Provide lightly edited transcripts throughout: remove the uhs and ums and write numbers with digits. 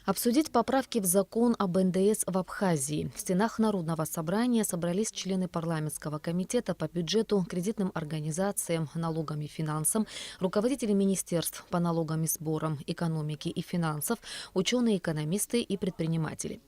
Обсудить поправки в закон об НДС в Абхазии. В стенах Народного собрания собрались члены парламентского комитета по бюджету, кредитным организациям, налогам и финансам, руководители министерств по налогам и сборам, экономики и финансов, ученые, экономисты и предприниматели.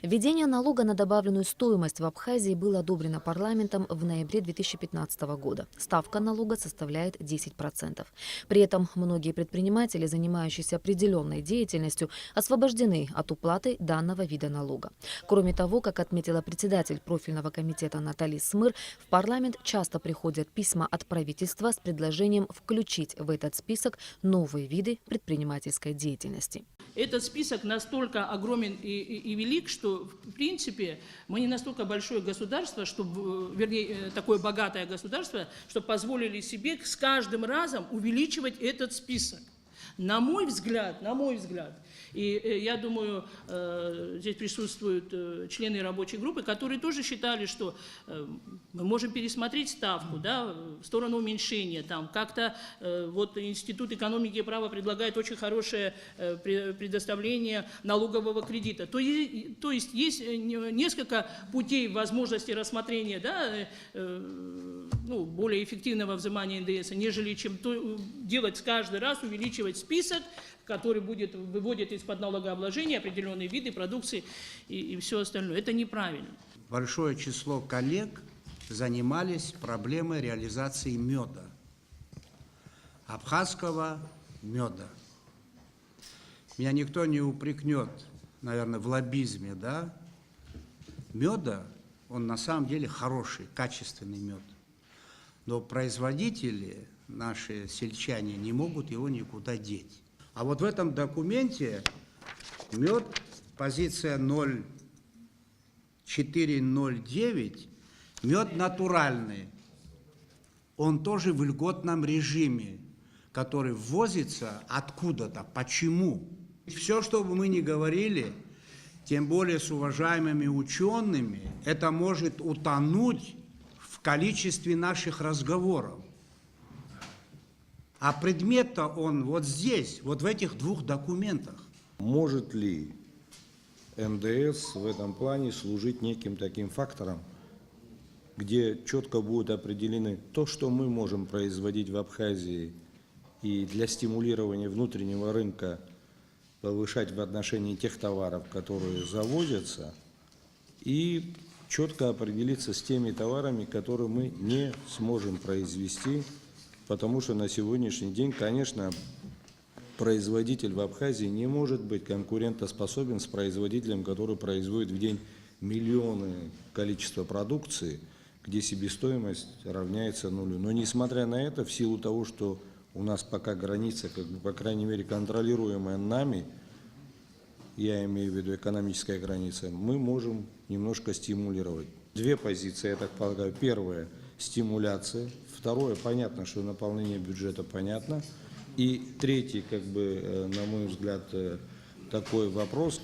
Введение налога на добавленную стоимость в Абхазии было одобрено парламентом в ноябре 2015 года. Ставка налога составляет 10%. При этом многие предприниматели, занимающиеся определенной деятельностью, освобождены от уплаты данного вида налога. Кроме того, как отметила председатель профильного комитета Наталья Смыр, в парламент часто приходят письма от правительства с предложением включить в этот список новые виды предпринимательской деятельности. Этот список настолько огромен и велик, что, в принципе, мы не настолько большое государство, чтобы, вернее, такое богатое государство, что позволили себе с каждым разом увеличивать этот список. На мой взгляд, и я думаю, здесь присутствуют члены рабочей группы, которые тоже считали, что мы можем пересмотреть ставку, да, в сторону уменьшения. Там как-то вот Институт экономики и права предлагает очень хорошее предоставление налогового кредита. То есть есть несколько путей возможности рассмотрения, да, более эффективного взимания НДС, нежели чем делать каждый раз, увеличивать список, который выводит из-под налогообложения определенные виды продукции и все остальное. Это неправильно. Большое число коллег занимались проблемой реализации меда, абхазского меда. Меня никто не упрекнет, наверное, в лоббизме, да? Меда, он на самом деле хороший, качественный мед. Но производители, наши сельчане, не могут его никуда деть. А вот в этом документе мед, позиция 0,409, мед натуральный. Он тоже в льготном режиме, который ввозится откуда-то. Почему? Все, что бы мы ни говорили, тем более с уважаемыми учеными, это может утонуть в количестве наших разговоров. А предмет-то он вот здесь, вот в этих двух документах. Может ли НДС в этом плане служить неким таким фактором, где четко будут определены то, что мы можем производить в Абхазии, и для стимулирования внутреннего рынка повышать в отношении тех товаров, которые завозятся, и четко определиться с теми товарами, которые мы не сможем произвести, потому что на сегодняшний день, конечно, производитель в Абхазии не может быть конкурентоспособен с производителем, который производит в день миллионы количества продукции, где себестоимость равняется нулю. Но несмотря на это, в силу того, что у нас пока граница, по крайней мере, контролируемая нами, я имею в виду экономическая граница, мы можем немножко стимулировать. Две позиции, я так полагаю. Первое – стимуляция. Второе – понятно, что наполнение бюджета понятно. И третий, на мой взгляд, такой вопрос,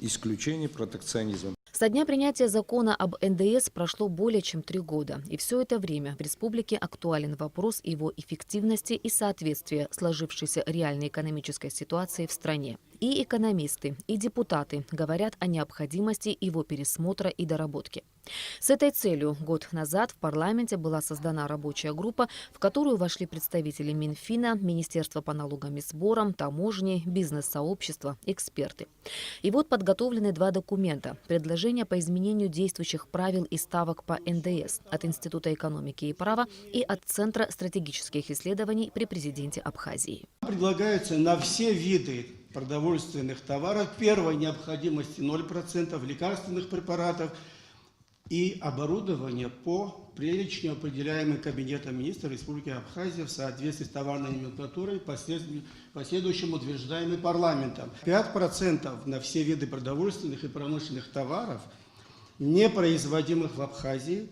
исключение протекционизма. Со дня принятия закона об НДС прошло более чем 3 года. И все это время в республике актуален вопрос его эффективности и соответствия сложившейся реальной экономической ситуации в стране. И экономисты, и депутаты говорят о необходимости его пересмотра и доработки. С этой целью год назад в парламенте была создана рабочая группа, в которую вошли представители Минфина, Министерства по налогам и сборам, таможни, бизнес-сообщества, эксперты. И вот подготовлены 2 документа. Предложения по изменению действующих правил и ставок по НДС от Института экономики и права и от Центра стратегических исследований при президенте Абхазии. Предлагается на все виды продовольственных товаров первой необходимости 0%, лекарственных препаратов и оборудование по перечню, определяемым Кабинетом министров Республики Абхазия в соответствии с товарной номенклатурой, последующим утверждаемым парламентом. 5% на все виды продовольственных и промышленных товаров, не производимых в Абхазии,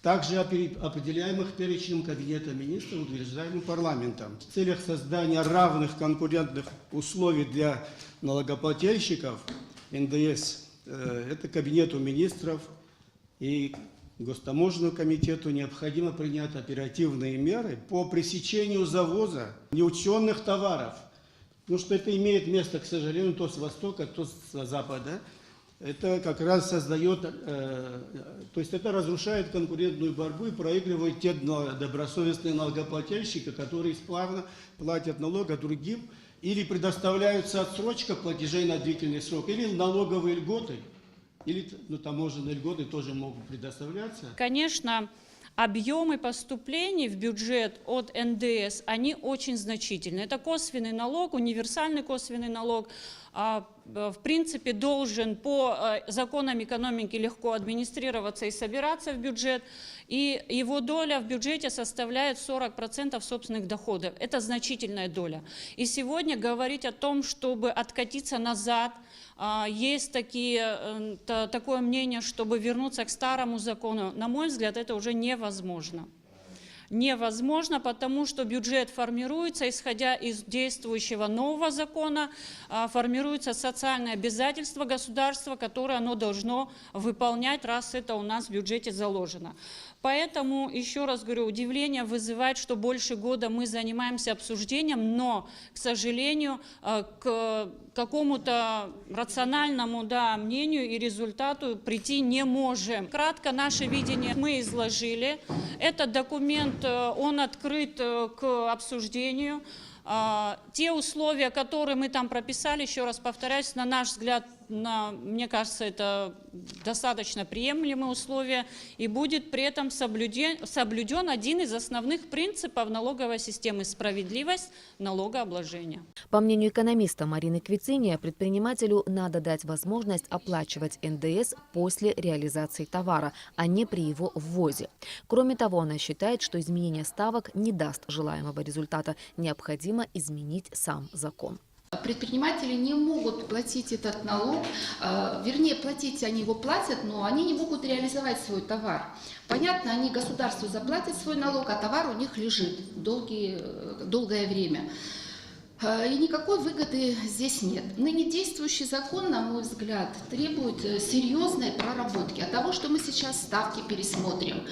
также определяемых перечнем Кабинета министров, утверждаемым парламентом. В целях создания равных конкурентных условий для налогоплательщиков НДС, это Кабинету министров и Гостаможенному комитету необходимо принять оперативные меры по пресечению завоза неучтенных товаров, Потому что это имеет место, к сожалению, то с востока, то с запада. Это как раз создает, то есть это разрушает конкурентную борьбу и проигрывает те добросовестные налогоплательщики, которые исправно платят налог, а другим или предоставляются отсрочка платежей на длительный срок, или налоговые льготы, или таможенные льготы тоже могут предоставляться. Конечно, объемы поступлений в бюджет от НДС, они очень значительны. Это косвенный налог, универсальный косвенный налог, в принципе, должен по законам экономики легко администрироваться и собираться в бюджет, и его доля в бюджете составляет 40% собственных доходов. Это значительная доля. И сегодня говорить о том, чтобы откатиться назад, есть такое мнение, чтобы вернуться к старому закону, на мой взгляд, это уже невозможно. Невозможно, потому что бюджет формируется, исходя из действующего нового закона, формируется социальное обязательство государства, которое оно должно выполнять, раз это у нас в бюджете заложено. Поэтому, еще раз говорю, удивление вызывает, что больше года мы занимаемся обсуждением, но, к сожалению, к какому-то рациональному мнению и результату прийти не можем. Кратко наше видение мы изложили. Этот документ, он открыт к обсуждению. Те условия, которые мы там прописали, еще раз повторяюсь, на наш взгляд, мне кажется, это достаточно приемлемые условия, и будет при этом соблюден один из основных принципов налоговой системы – справедливость налогообложения. По мнению экономиста Марины Квицини, предпринимателю надо дать возможность оплачивать НДС после реализации товара, а не при его ввозе. Кроме того, она считает, что изменение ставок не даст желаемого результата. Необходимо изменить сам закон. Предприниматели не могут платить этот налог, вернее, платить они его платят, но они не могут реализовать свой товар. Понятно, они государству заплатят свой налог, а товар у них лежит долгое время. И никакой выгоды здесь нет. Ныне действующий закон, на мой взгляд, требует серьезной проработки. От того, что мы сейчас ставки пересмотрим,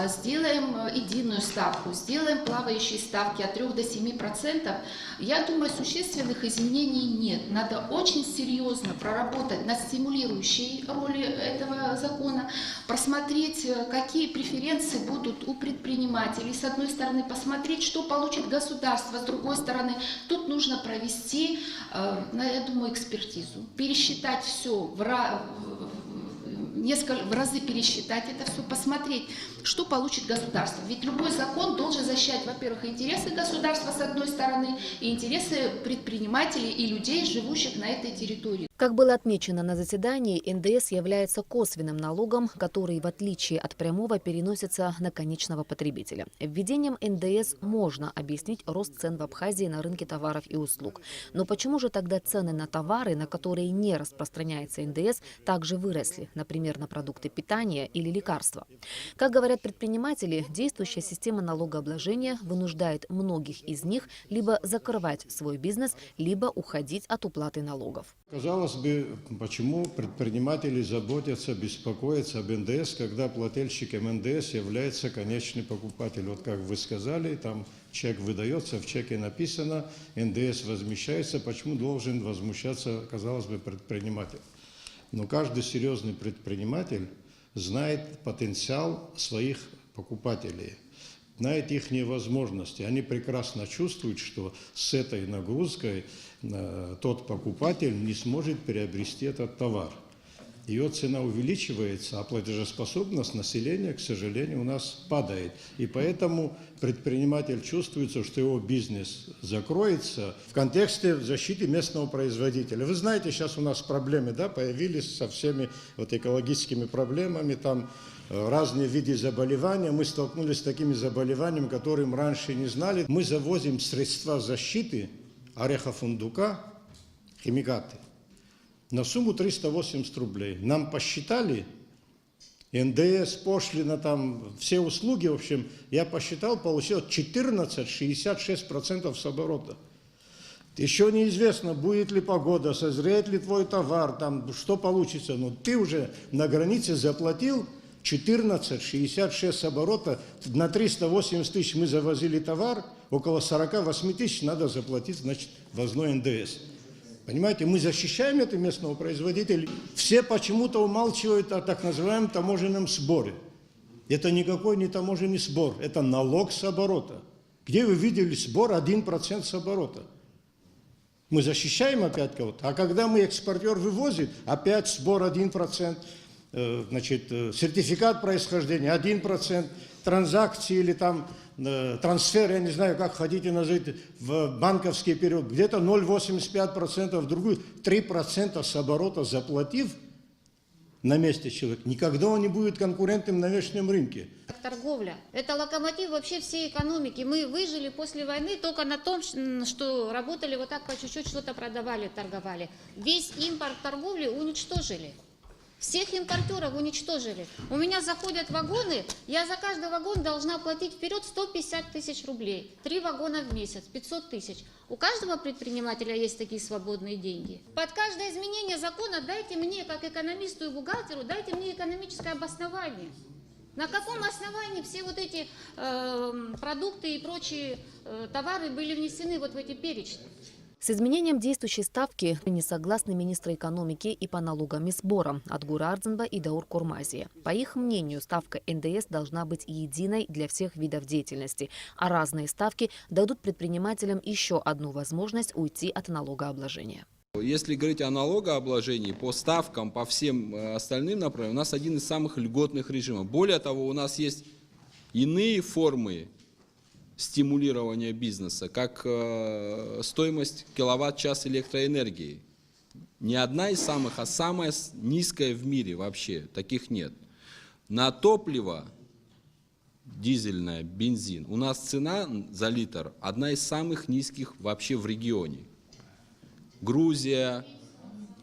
сделаем единую ставку, сделаем плавающие ставки от 3 до 7%, я думаю, существенных изменений нет. Надо очень серьезно проработать над стимулирующей роли этого закона, просмотреть, какие преференции будут у предпринимателей. С одной стороны, посмотреть, что получит государство, с другой стороны, тут нужно провести, я думаю, экспертизу, пересчитать все, в разы пересчитать это все, посмотреть, что получит государство. Ведь любой закон должен защищать, во-первых, интересы государства с одной стороны и интересы предпринимателей и людей, живущих на этой территории. Как было отмечено на заседании, НДС является косвенным налогом, который, в отличие от прямого, переносится на конечного потребителя. Введением НДС можно объяснить рост цен в Абхазии на рынке товаров и услуг. Но почему же тогда цены на товары, на которые не распространяется НДС, также выросли, например, на продукты питания или лекарства? Как говорят предприниматели, действующая система налогообложения вынуждает многих из них либо закрывать свой бизнес, либо уходить от уплаты налогов. Казалось бы, почему предприниматели заботятся, беспокоятся об НДС, когда плательщиком НДС является конечный покупатель. Вот как вы сказали, там чек выдается, в чеке написано, НДС возмещается, почему должен возмущаться, казалось бы, предприниматель? Но каждый серьезный предприниматель знает потенциал своих покупателей, знает их возможности. Они прекрасно чувствуют, что с этой нагрузкой тот покупатель не сможет приобрести этот товар. Ее цена увеличивается, а платежеспособность населения, к сожалению, у нас падает. И поэтому предприниматель чувствует, что его бизнес закроется в контексте защиты местного производителя. Вы знаете, сейчас у нас проблемы появились со всеми экологическими проблемами, там разные виды заболеваний. Мы столкнулись с такими заболеваниями, которые мы раньше не знали. Мы завозим средства защиты ореха фундука, химикаты, на сумму 380 рублей. Нам посчитали, НДС, пошлина, там, все услуги, в общем, я посчитал, получил 14,66% с оборота. Еще неизвестно, будет ли погода, созреет ли твой товар, там, что получится. Но ты уже на границе заплатил 14,66 оборота, на 380 тысяч мы завозили товар, около 48 тысяч надо заплатить, значит, ввозной НДС. Понимаете, мы защищаем это местного производителя. Все почему-то умалчивают о так называемом таможенном сборе. Это никакой не таможенный сбор, это налог с оборота. Где вы видели сбор 1% с оборота? Мы защищаем опять кого-то, а когда мы экспортер вывозит, опять сбор 1%, значит, сертификат происхождения 1%, транзакции или там трансфер, я не знаю, как хотите назвать, в банковский период, где-то 0,85%, в другую 3% с оборота заплатив на месте человек, никогда он не будет конкурентным на внешнем рынке. Торговля – это локомотив вообще всей экономики. Мы выжили после войны только на том, что работали вот так по чуть-чуть, что-то продавали, торговали. Весь импорт торговли уничтожили. Всех импортеров уничтожили. У меня заходят вагоны, я за каждый вагон должна платить вперед 150 тысяч рублей. 3 вагона в месяц, 500 тысяч. У каждого предпринимателя есть такие свободные деньги. Под каждое изменение закона дайте мне, как экономисту и бухгалтеру, дайте мне экономическое обоснование. На каком основании все вот эти продукты и прочие товары были внесены вот в эти перечни? С изменением действующей ставки не согласны министры экономики и по налогам и сборам Адгур Ардзинба и Даур Курмазия. По их мнению, ставка НДС должна быть единой для всех видов деятельности, а разные ставки дадут предпринимателям еще одну возможность уйти от налогообложения. Если говорить о налогообложении, по ставкам, по всем остальным направлениям, у нас один из самых льготных режимов. Более того, у нас есть иные формы стимулирования бизнеса, как стоимость киловатт-час электроэнергии. Не одна из самых, а самая низкая в мире вообще. Таких нет. На топливо, дизельное, бензин, у нас цена за литр одна из самых низких вообще в регионе. Грузия,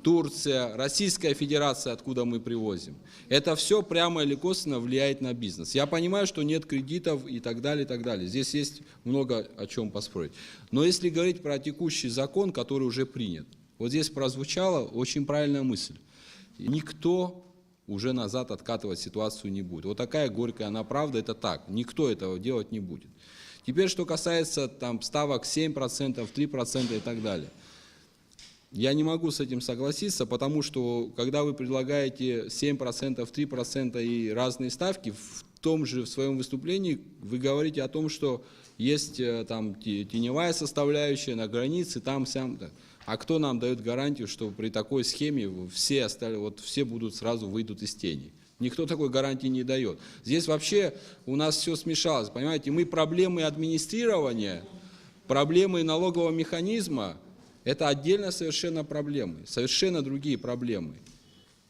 Турция, Российская Федерация, откуда мы привозим. Это все прямо или косвенно влияет на бизнес. Я понимаю, что нет кредитов и так далее, и так далее. Здесь есть много о чем поспорить. Но если говорить про текущий закон, который уже принят, вот здесь прозвучала очень правильная мысль. Никто уже назад откатывать ситуацию не будет. Вот такая горькая она правда, это так. Никто этого делать не будет. Теперь, что касается там ставок 7%, 3% и так далее. Я не могу с этим согласиться, потому что, когда вы предлагаете 7%, 3% и разные ставки, в том же в своем выступлении вы говорите о том, что есть там теневая составляющая на границе, там, сям. А кто нам дает гарантию, что при такой схеме все будут сразу выйдут из тени? Никто такой гарантии не дает. Здесь вообще у нас все смешалось, понимаете? Мы проблемы администрирования, проблемы налогового механизма, это отдельно совершенно проблемы, совершенно другие проблемы.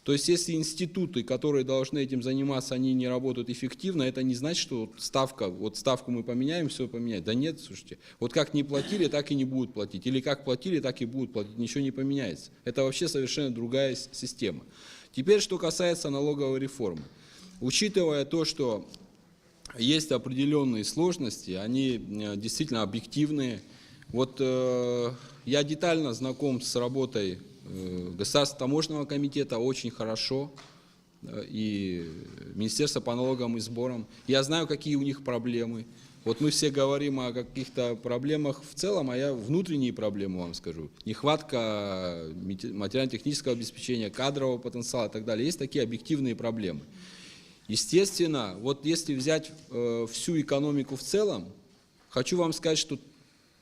То есть, если институты, которые должны этим заниматься, они не работают эффективно, это не значит, что ставку мы поменяем, все поменять. Да нет, слушайте, вот как не платили, так и не будут платить. Или как платили, так и будут платить, ничего не поменяется. Это вообще совершенно другая система. Теперь, что касается налоговой реформы. Учитывая то, что есть определенные сложности, они действительно объективные. Вот я детально знаком с работой Государственного таможенного комитета очень хорошо, и Министерства по налогам и сборам. Я знаю, какие у них проблемы. Вот мы все говорим о каких-то проблемах в целом, а я внутренние проблемы вам скажу. Нехватка материально-технического обеспечения, кадрового потенциала и так далее. Есть такие объективные проблемы. Естественно, вот если взять всю экономику в целом, хочу вам сказать, что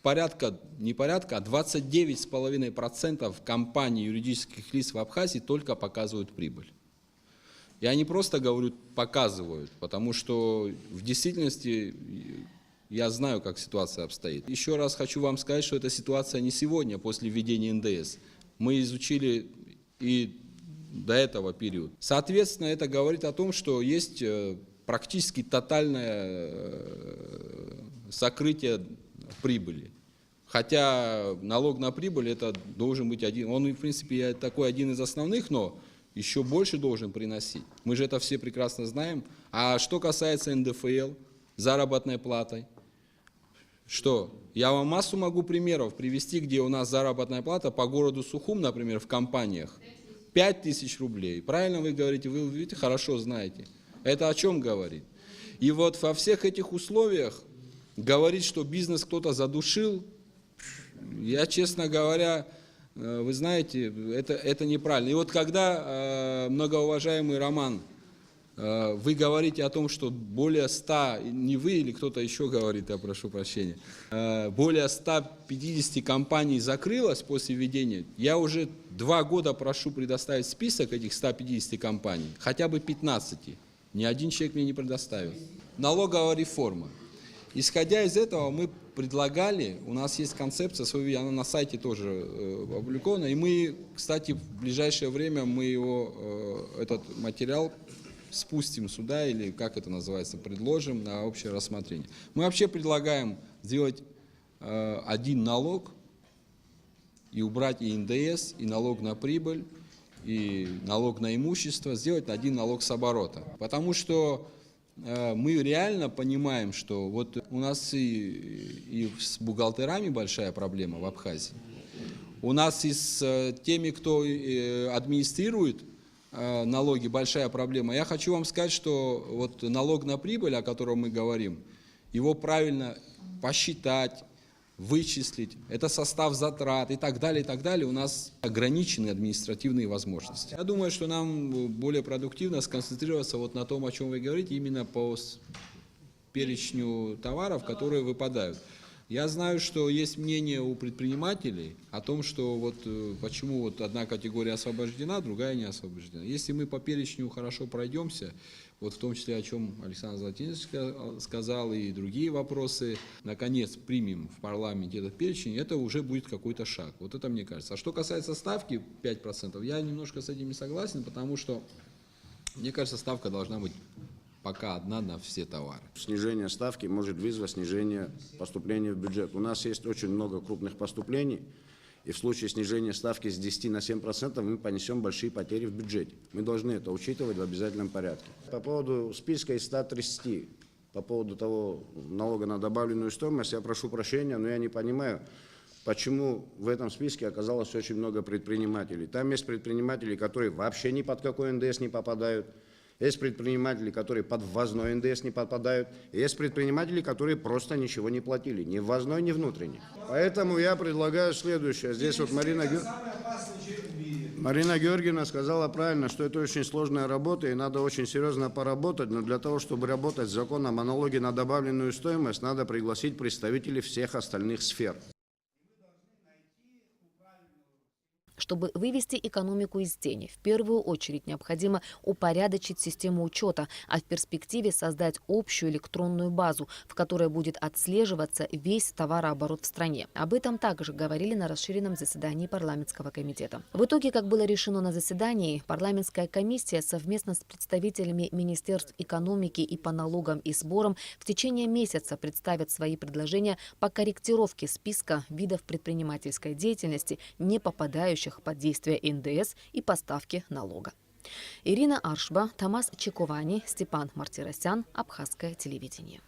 а 29,5% компаний юридических лиц в Абхазии только показывают прибыль. Я не просто говорю показывают, потому что в действительности я знаю, как ситуация обстоит. Еще раз хочу вам сказать, что эта ситуация не сегодня, после введения НДС. Мы изучили и до этого периода. Соответственно, это говорит о том, что есть практически тотальное сокрытие прибыли. Хотя налог на прибыль это должен быть один, он в принципе такой один из основных, но еще больше должен приносить. Мы же это все прекрасно знаем. А что касается НДФЛ, заработной платой, что? Я вам массу могу примеров привести, где у нас заработная плата по городу Сухум, например, в компаниях 5000 рублей. Правильно вы говорите, вы видите, хорошо знаете. Это о чем говорит? И вот во всех этих условиях говорить, что бизнес кто-то задушил, я, честно говоря, вы знаете, это неправильно. И вот когда, многоуважаемый Роман, вы говорите о том, что более 100, не вы или кто-то еще говорит, я прошу прощения, более 150 компаний закрылось после введения, я уже 2 года прошу предоставить список этих 150 компаний, хотя бы 15. Ни один человек мне не предоставил. Налоговая реформа. Исходя из этого, мы предлагали, у нас есть концепция, она на сайте тоже опубликована, и мы, кстати, в ближайшее время мы этот материал спустим сюда, или как это называется, предложим на общее рассмотрение. Мы вообще предлагаем сделать один налог и убрать и НДС, и налог на прибыль, и налог на имущество, сделать один налог с оборота. Потому что мы реально понимаем, что вот у нас и с бухгалтерами большая проблема в Абхазии. У нас и с теми, кто администрирует налоги, большая проблема. Я хочу вам сказать, что вот налог на прибыль, о котором мы говорим, его правильно посчитать, вычислить, это состав затрат и так далее, у нас ограничены административные возможности. Я думаю, что нам более продуктивно сконцентрироваться вот на том, о чем вы говорите, именно по перечню товаров, которые выпадают. Я знаю, что есть мнение у предпринимателей о том, что вот почему вот одна категория освобождена, другая не освобождена. Если мы по перечню хорошо пройдемся, вот в том числе, о чем Александр Золотинец сказал, и другие вопросы, наконец примем в парламенте этот перечень, это уже будет какой-то шаг. Вот это мне кажется. А что касается ставки 5%, я немножко с этим не согласен, потому что, мне кажется, ставка должна быть пока одна на все товары. Снижение ставки может вызвать снижение поступления в бюджет. У нас есть очень много крупных поступлений, и в случае снижения ставки с 10 на 7% мы понесем большие потери в бюджете. Мы должны это учитывать в обязательном порядке. По поводу списка из 130, по поводу того налога на добавленную стоимость, я прошу прощения, но я не понимаю, почему в этом списке оказалось очень много предпринимателей. Там есть предприниматели, которые вообще ни под какой НДС не попадают. Есть предприниматели, которые под ввозной НДС не попадают. Есть предприниматели, которые просто ничего не платили, ни ввозной, ни внутренний. Поэтому я предлагаю следующее. Здесь вот Марина Георгиевна сказала правильно, что это очень сложная работа, и надо очень серьезно поработать. Но для того, чтобы работать с законом о налоге на добавленную стоимость, надо пригласить представителей всех остальных сфер. Чтобы вывести экономику из тени, в первую очередь необходимо упорядочить систему учета, а в перспективе создать общую электронную базу, в которой будет отслеживаться весь товарооборот в стране. Об этом также говорили на расширенном заседании парламентского комитета. В итоге, как было решено на заседании, парламентская комиссия совместно с представителями Министерств экономики и по налогам и сборам в течение месяца представит свои предложения по корректировке списка видов предпринимательской деятельности, не попадающих под действие НДС и поставки налога. Ирина Аршба, Тамас Чековани, Степан Мартиросян, Абхазское телевидение.